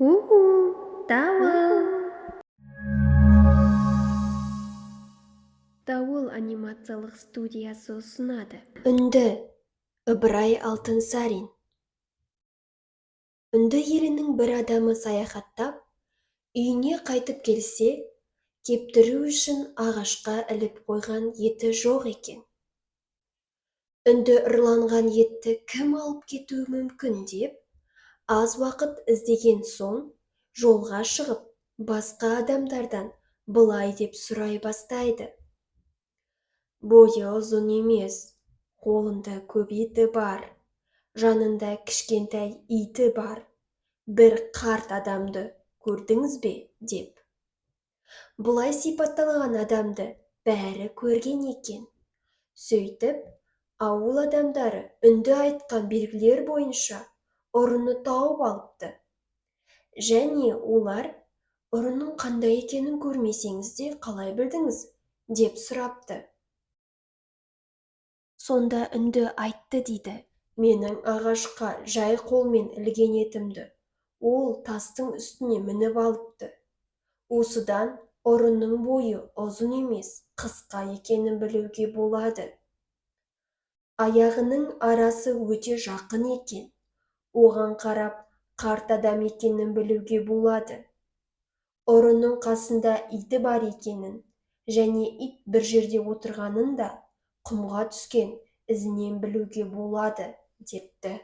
Уху, Дауыл! Дауыл анимациялық студиясы ұсынады. Үнді, Ыбырай Алтынсарин. Үнді елінің бір адамы саяхаттап, үйіне қайтып келсе, кептіру үшін ағашқа іліп қойған еті жоқ екен. Үнді ұрланған етті кім алып кетуі мүмкін деп, аз уақыт іздеген соң, жолға шығып, басқа адамдардан былай деп сұрай бастайды. Бойы ұзын емес, қолында көп еті бар, жанында кішкентай иті бар, бір қарт адамды көрдіңіз бе деп. Бұлай сипатталған адамды бәрі көрген екен. Сөйтіп, ауыл адамдары үнді айтқан белгілер бойынша ұрыны тауып алыпты. Және олар, ұрының қандай екенін көрмесеңіз де қалай білдіңіз деп сұрапты. Сонда үнді айтты дейді: менің ағашқа жай қолмен ілген етімді ол тастың үстіне мініп алыпты. Осыдан ұрының бойы ұзын емес, қысқа екенін білуге болады. Аяғының арасы өте жақын екен. Оған қарап, қарт адам екенін білуге болады. Ұрының қасында иті бар екенін, және ит бір жерде отырғанын да құмға түскен ізінен білуге болады, депті.